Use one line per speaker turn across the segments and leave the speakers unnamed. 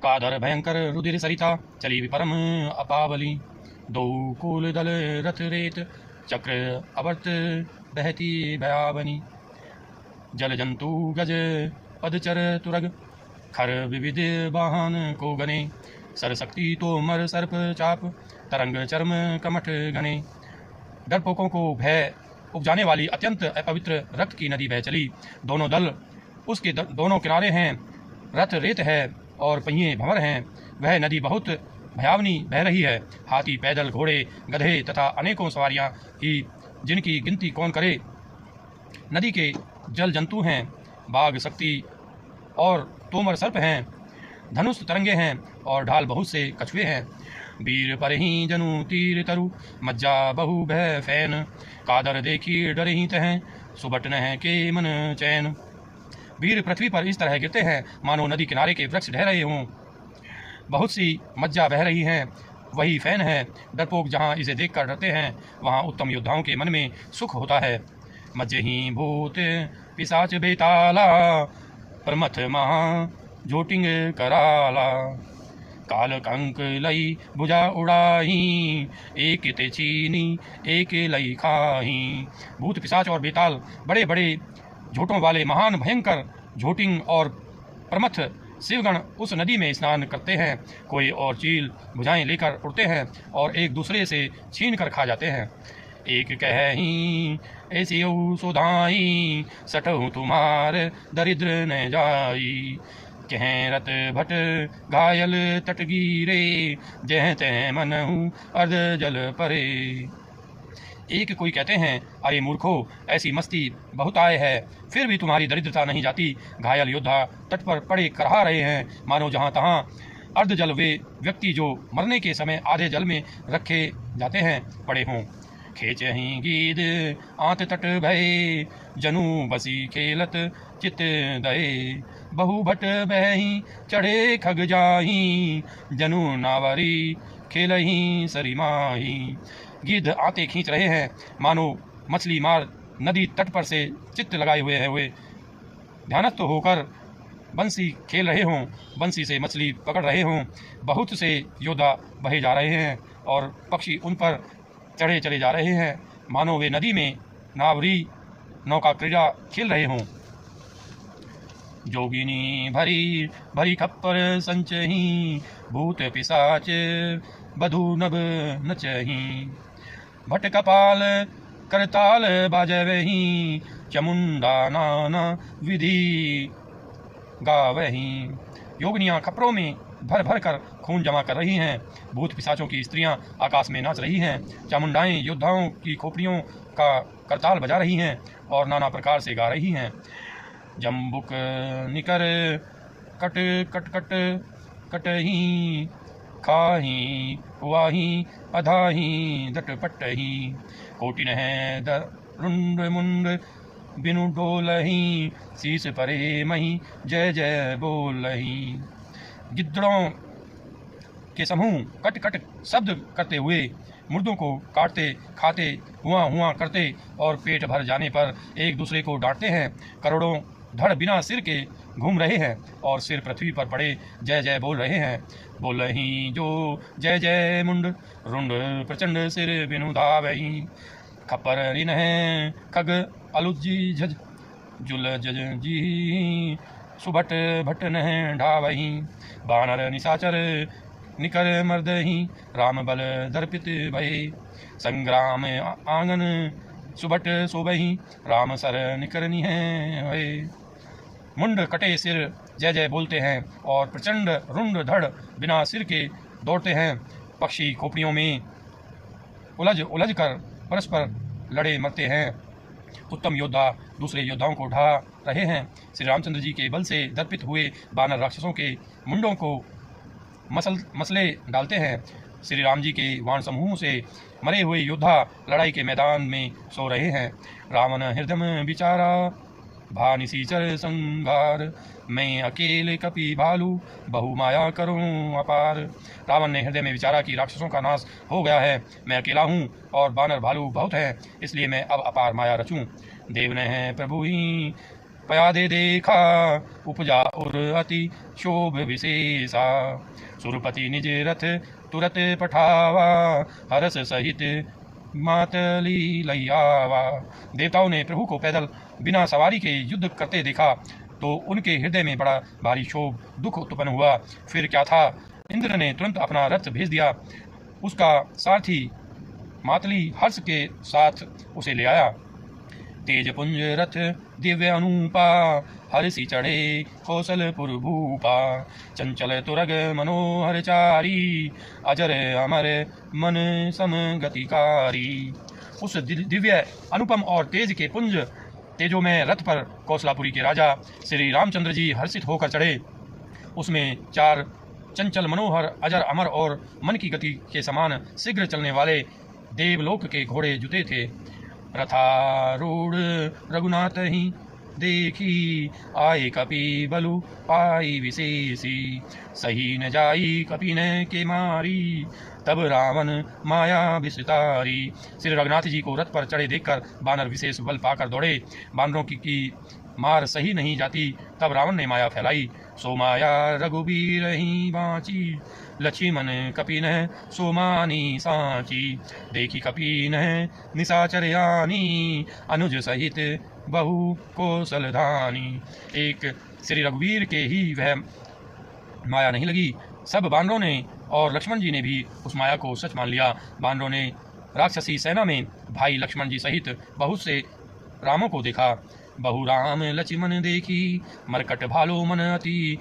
कादर भयंकर रुधिर सरिता चली विपरम अपावली। दो कूल दल रथ रेत चक्र अवर्त बहती भयावनी। जल जंतु गज पदचर तुरग खर विविध वाहन को गने। सरशक्ति तोमर सर्प चाप तरंग चर्म कमठ घने। डरपोकों को भय उपजाने वाली अत्यंत अपवित्र रक्त की नदी बह चली। दोनों दल उसके दोनों किनारे हैं, रथ रेत है और पहिए भंवर हैं। वह नदी बहुत भयावनी बह रही है। हाथी, पैदल, घोड़े, गधे तथा अनेकों सवारियां ही, जिनकी गिनती कौन करे। नदी के जल जंतु हैं, बाघ, शक्ति और तोमर सर्प हैं। धनुष तरंगे हैं और ढाल बहुत से कछुए हैं। वीर पर ही जनु तीर तरु मज्जा बहु भय फैन। कादर देखी डर ही तह सुबट न के मन चैन। वीर पृथ्वी पर इस तरह गिरते हैं मानो नदी किनारे के वृक्ष ढह रहे हों। बहुत सी मज्जा बह रही हैं, वही फैन है। डरपोक जहाँ इसे देखकर डरते हैं, वहाँ उत्तम योद्धाओं के मन में सुख होता है। मज्जे ही भूत पिशाच बेताला प्रमथ महा जोटिंग कराला। काल कंक लई भुजा उड़ाही एक ते चीनी एक लई खाही। भूत, पिशाच और बेताल बड़े बड़े झोटों वाले महान भयंकर झोटिंग और प्रमथ शिवगण उस नदी में स्नान करते हैं। कोई और चील भुजाएं लेकर उड़ते हैं और एक दूसरे से छीन कर खा जाते हैं। एक कहीं ऐसी सुधाई सटहु तुम्हार दरिद्र न जाई। कह रत भट घायल तटगीरे जह तह मनहु अर्ध जल परे। एक कोई कहते हैं, अरे मूर्खो, ऐसी मस्ती बहुत आए है, फिर भी तुम्हारी दरिद्रता नहीं जाती। घायल योद्धा तट पर पड़े कराह रहे हैं, मानो जहाँ तहाँ अर्ध जल वे व्यक्ति जो मरने के समय आधे जल में रखे जाते हैं पड़े हों। खेच ही गीद आंत तट भय जनु बसी खेलत चित दये। बहु भट बही चढ़े खग जाही जनु नावरी खेलही सरिमाही। गिद्ध आते खींच रहे हैं मानो मछली मार नदी तट पर से चित्त लगाए हुए हैं। वे ध्यानस्थ होकर बंसी खेल रहे हों, बंसी से मछली पकड़ रहे हों। बहुत से योद्धा बहे जा रहे हैं और पक्षी उन पर चढ़े चले जा रहे हैं, मानो वे नदी में नावरी नौका क्रीड़ा खेल रहे हों। जोगिनी भरी भरी खप्पर संचही भूत पिशाच बधु नभ नचही। भट कपाल करताल बाजवही चमुंडा नाना विधि गावही। योगनियाँ खपरों में भर भर कर खून जमा कर रही हैं। भूत पिशाचों की स्त्रियां आकाश में नाच रही हैं। चामुंडाएं योद्धाओं की खोपड़ियों का करताल बजा रही हैं और नाना प्रकार से गा रही हैं। जम्बुक निकर कट कट कट कटही खाही वाही अधाही दटपटही। कोटिन है रुंड मुंड बिनु डोलही शीस परे मही जय जय बोलही। गिद्दड़ों के समूह कट कट शब्द करते हुए मुर्दों को काटते खाते हुआ हुआ करते और पेट भर जाने पर एक दूसरे को डांटते हैं। करोड़ों धड़ बिना सिर के घूम रहे हैं और सिर पृथ्वी पर पड़े जय जय बोल रहे हैं। बोल ही जो जय जय मुंड रुंड प्रचंड सिर बिनु धावही। खपर रिन है खग अलुजी झज जुल जज जी सुभट भट नह ढावही। बानर निशाचर निकर मर्दही राम बल दर्पित भय। संग्राम आंगन सुभट सोबही राम सर निकरनी है। मुंड कटे सिर जय जय बोलते हैं और प्रचंड रुंड धड़ बिना सिर के दौड़ते हैं। पक्षी खोपड़ियों में उलझ उलझ कर परस्पर लड़े मरते हैं। उत्तम योद्धा दूसरे योद्धाओं को ढा रहे हैं। श्री रामचंद्र जी के बल से दर्पित हुए बानर राक्षसों के मुंडों को मसले डालते हैं। श्री राम जी के वाण समूह से मरे हुए योद्धा लड़ाई के मैदान में सो रहे हैं। रावण हृदय बिचारा भानिसीचर संगार। मैं अकेले कपि भालू बहु माया करूं अपार। रावण ने हृदय में विचारा कि राक्षसों का नाश हो गया है, मैं अकेला हूँ और बानर भालू बहुत हैं, इसलिए मैं अब अपार माया रचूं। देव ने है प्रभु ही पयादे देखा उपजा उर अति शोभ विशेषा। सुरपति निज रथ तुरत पठावा हरस सहित मातली लैयावा। देवताओं ने प्रभु को पैदल बिना सवारी के युद्ध करते देखा तो उनके हृदय में बड़ा भारी क्षोभ दुख उत्पन्न हुआ। फिर क्या था, इंद्र ने तुरंत अपना रथ भेज दिया। उसका सारथी मातली हर्ष के साथ उसे ले आया। तेज पुंज रथ दिव्य अनुपा हर्षि चढ़े कौशलपुर भूपा। चंचल तुरग मनोहर चारी अजर अमर मन समगतिकारी। उस दिव्य अनुपम और तेज के पुंज तेजोमय रथ पर कौशलापुरी के राजा श्री रामचंद्र जी हर्षित होकर चढ़े। उसमें 4 चंचल मनोहर अजर अमर और मन की गति के समान शीघ्र चलने वाले देवलोक के घोड़े जुते थे। रथारूढ़ रघुनाथ ही देखी आए कपि बलु पाई विशेषी। सही न जाई कपि न के मारी तब रावण माया विस्तारी। श्री रघुनाथ जी को रथ पर चढ़े देखकर बानर विशेष बल पाकर दौड़े। बानरों की मार सही नहीं जाती तब रावण ने माया फैलाई। सो माया रघुबीर ही बाँची लक्ष्मण कपिन सोमानी सांची। देखी कपिन निशाचरयानी अनुज सहित बहु कौशलधानी। एक श्री रघुवीर के ही वह माया नहीं लगी। सब बानरों ने और लक्ष्मण जी ने भी उस माया को सच मान लिया। बानरों ने राक्षसी सेना में भाई लक्ष्मण जी सहित बहुत से रामों को देखा। बहु राम लक्ष्मण देखी मरकट भालो मन अति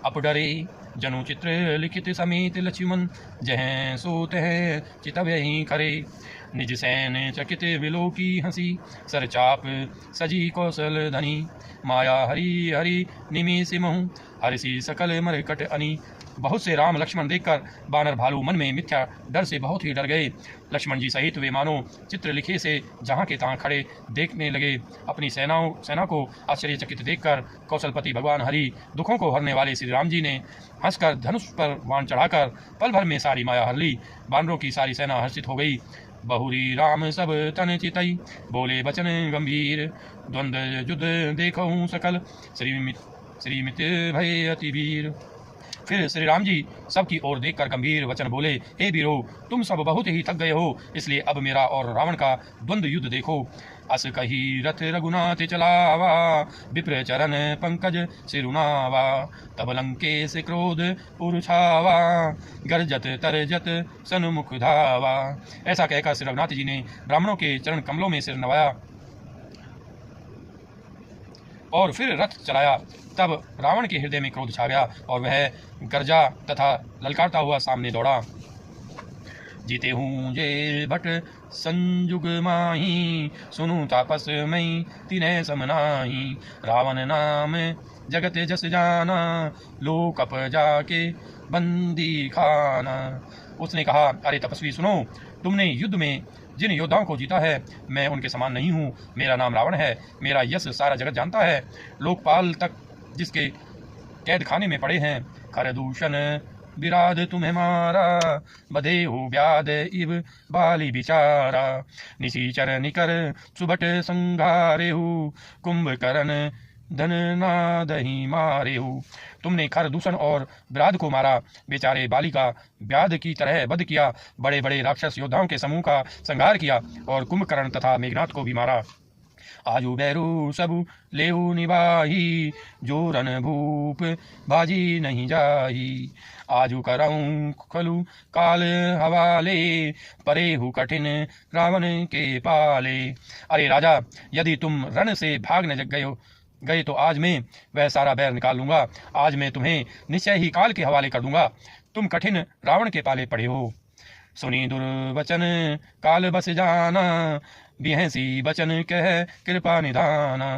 अपडरे। जनु चित्र लिखित समेत लक्ष्मण जह सोत है चितव्य ही करे। निज सैन चकित विलोकी हंसी सरचाप सजी कौशल धनी। माया हरि हरि निमेष महु हरिषि सकल मरकट अनी। बहुत से राम लक्ष्मण देखकर बानर भालू मन में मिथ्या डर से बहुत ही डर गए। लक्ष्मण जी सहित वे मानो चित्र लिखे से जहाँ के तहाँ खड़े देखने लगे। अपनी सेना को आश्चर्यचकित देखकर कौशलपति भगवान हरि दुखों को हरने वाले श्री राम जी ने हंसकर धनुष पर बाण चढ़ाकर पल भर में सारी माया हर ली। बानरों की सारी सेना हर्षित हो गई। बहुरी राम सब तन चितई बोले वचन गंभीर। द्वंद्व युद्ध देखऊं सकल श्रीमित भय अति वीर। फिर श्री राम जी सबकी ओर देखकर गंभीर वचन बोले, हे वीरो, तुम सब बहुत ही थक गए हो, इसलिए अब मेरा और रावण का द्वंद्व युद्ध देखो। अस कही रथ रघुनाथ चलावा विप्र चरण पंकज सिरुनावा। तब लंकेश क्रोध उरुछावा गर्जत तरजत सन्मुख धावा। ऐसा कहकर श्री रघुनाथ जी ने ब्राह्मणों के चरण कमलों में सिर नवाया और फिर रथ चलाया। तब रावण के हृदय में क्रोध छा गया और वह गर्जा तथा ललकारता हुआ सामने दौड़ा। जीते हूँ जे भट संजुग माही सुनु तापस मई तिन्ह समनाही। रावण नाम जगत जस जाना लोकप जाके बंदी खाना। उसने कहा, अरे तपस्वी सुनो, तुमने युद्ध में जिन योद्धाओं को जीता है मैं उनके समान नहीं हूँ। मेरा नाम रावण है। मेरा यश सारा जगत जानता है। लोकपाल तक जिसके कैद खाने में पड़े हैं। खरदूषण विराध तुम्हें मारा बधे हो व्याध इव बाली बिचारा। निशीचर निकर सुबट संघारे हो कुंभकर्ण धन नादही मारे हो। तुमने खर दूषण और विराध को मारा, बेचारे बाली का व्याध की तरह वध किया। बड़े बड़े राक्षस योद्धाओं के समूह का संहार किया और कुंभकर्ण तथा मेघनाथ को भी मारा। आजू बैरू सबु लेहु निभाही जो रन भूप बाजी नहीं जाही। आजू करऊं खलु काल हवाले परे हु कठिन रावण के पाले। अरे राजा, यदि तुम रण से भाग न गए तो आज मैं वह सारा बैर निकाल लूंगा। आज मैं तुम्हें निश्चय ही काल के हवाले कर दूंगा। तुम कठिन रावण के पाले पड़े हो। सुनी दुर्वचन काल बस जाना बिहसी बचन कह कृपा निधाना।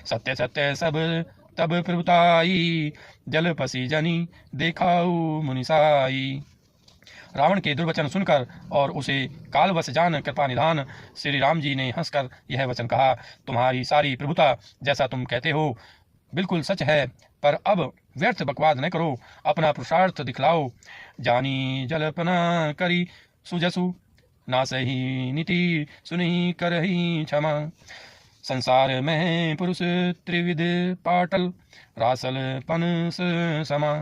सत्य सत्य सब तब प्रभुताई जल पसी जनी देखाऊ मुनिसाई। रावण के दुर्वचन सुनकर और उसे कालवश जान कृपा निधान श्री राम जी ने हंसकर यह वचन कहा, तुम्हारी सारी प्रभुता जैसा तुम कहते हो बिल्कुल सच है, पर अब व्यर्थ बकवाद न करो, अपना पुरुषार्थ दिखलाओ। जानी जल्पना करी सुजसु ना सही नीति सुनी करही क्षमा। संसार में पुरुष त्रिविध पाटल, रासल पन समा।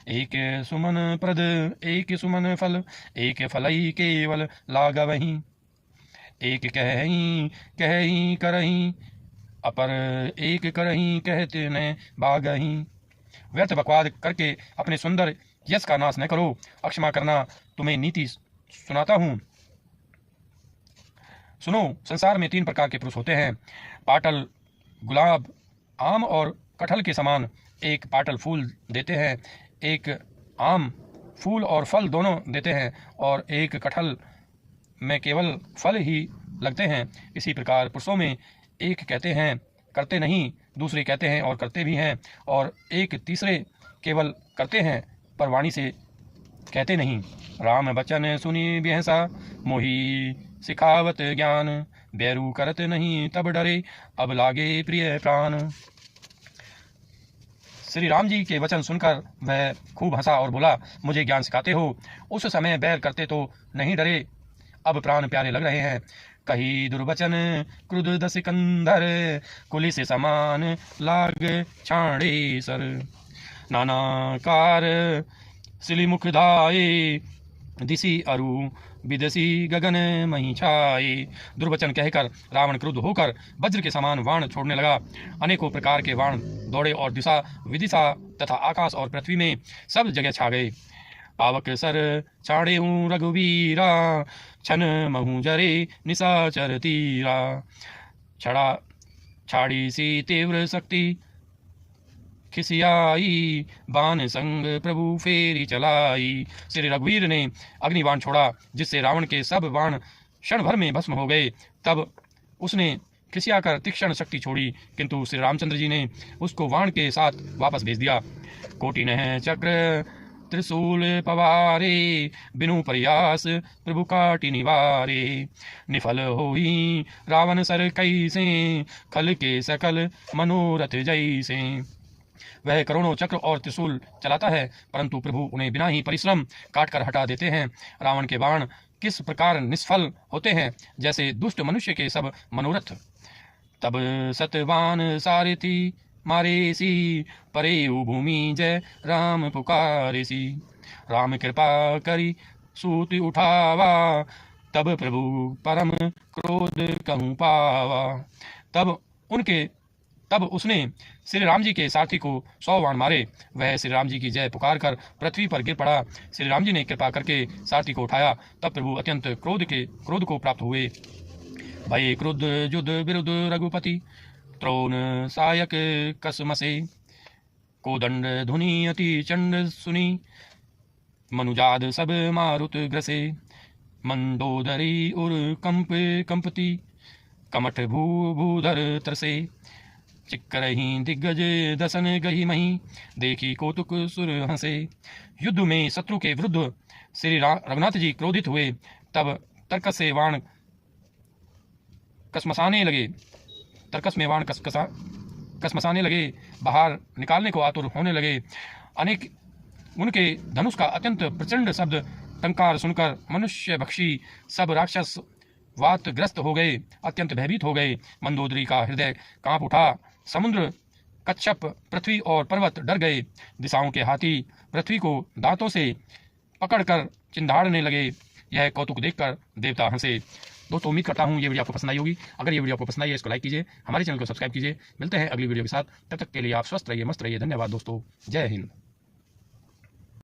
एक सुमन प्रद एक सुमन फल, एक फलई केवल लागवहीं। एक कहई करही, अपर एक करही कहते न बागही। व्यर्थ बकवाद करके अपने सुंदर यश का नाश न करो। अक्षमा करना, तुम्हें नीति सुनाता हूँ। सुनो, संसार में 3 प्रकार के पुरुष होते हैं। पाटल गुलाब, आम और कटहल के समान। एक पाटल फूल देते हैं, एक आम फूल और फल दोनों देते हैं, और एक कटहल में केवल फल ही लगते हैं। इसी प्रकार पुरुषों में एक कहते हैं करते नहीं, दूसरे कहते हैं और करते भी हैं, और एक तीसरे केवल करते हैं पर वाणी से कहते नहीं। राम बचन सुनी बिहसा, मोही सिखावत ज्ञान। बैरू करत नहीं तब डरे, अब लागे प्रिय प्राण। श्री राम जी के वचन सुनकर वह खूब हंसा और बोला, मुझे ज्ञान सिखाते हो, उस समय बैर करते तो नहीं डरे, अब प्राण प्यारे लग रहे हैं। कही दुर्वचन क्रुद्ध दस कंधर, कुली से समान लाग छाड़े सर। नाना कार सिली मुख धाये, दिसी अरु विदसी गगन मही छाए। दुर्वचन कहकर रावण क्रुद्ध होकर वज्र के समान बाण छोड़ने लगा। अनेकों प्रकार के बाण दौड़े और दिशा विदिशा तथा आकाश और पृथ्वी में सब जगह छा गए। पावक सर छाड़े रघुवीरा, छन महू जरे निशाचर तीरा। छड़ा छाड़ी सी तीव्र शक्ति, खिसियाई बाण संग प्रभु फेरी चलाई। श्री रघुवीर ने अग्निबाण छोड़ा, जिससे रावण के सब बाण क्षण भर में भस्म हो गए। तब उसने खिसियाकर तीक्ष्ण शक्ति छोड़ी, किंतु श्री रामचंद्र जी ने उसको बाण के साथ वापस भेज दिया। कोटिनह चक्र त्रिशूल पवारे, बिनु प्रयास प्रभु काटि निवारे। निफल होई रावण सर कैसे, खल के सकल मनोरथ जैसे। वह करोड़ों चक्र और त्रिशूल चलाता है, परंतु प्रभु उन्हें बिना ही परिश्रम काट कर हटा देते हैं। रावण के बाण किस प्रकार निष्फल होते हैं, जैसे दुष्ट मनुष्य के सब मनोरथ। तब सतवान सारथी मारे सी, परे भूमि जय राम पुकारे सी। राम कृपा करी सूत उठावा, तब प्रभु परम क्रोध कहूँ पावा। तब उसने श्री राम जी के सारथी को 100 बाण मारे। वह श्री राम जी की जय पुकार कर पृथ्वी पर गिर पड़ा। श्री राम जी ने कृपा करके सारथी को उठाया। तब प्रभु अत्यंत क्रोध को प्राप्त हुए। भय क्रुद्ध युद्ध विरुद्ध रघुपति, त्रोन सायक कसमसे। कोदंड धुनि अति चंड सुनी, मनुजाद सब मारुत ग्रसे। मंदोदरी उर कंपति, कमठ भूधर तरसे। चिक्करही दिग्गज दसन गही मही, देखी कौतुक सुर हंसे। युद्ध में शत्रु के विरुद्ध श्री रघुनाथ जी क्रोधित हुए। तब तर्कस से बाण कसमसाने लगे, तर्कस में बाण कसमसाने लगे, बाहर निकालने को आतुर होने लगे। अनेक उनके धनुष का अत्यंत प्रचंड शब्द टंकार सुनकर मनुष्य भक्षी सब राक्षस वातग्रस्त हो गए, अत्यंत भयभीत हो गए। मंदोदरी का हृदय कांप उठा। समुद्र, कच्छप, पृथ्वी और पर्वत डर गए। दिशाओं के हाथी पृथ्वी को दांतों से पकड़कर चिंधाड़ने लगे। यह कौतुक देखकर देवता हंसे। दोस्तों, उम्मीद करता हूँ ये वीडियो आपको पसंद आई होगी। अगर ये वीडियो आपको पसंद आई है, इसको लाइक कीजिए, हमारे चैनल को सब्सक्राइब कीजिए। मिलते हैं अगली वीडियो के साथ। तब तक के लिए आप स्वस्थ रहिए, मस्त रहिए। धन्यवाद दोस्तों, जय हिंद।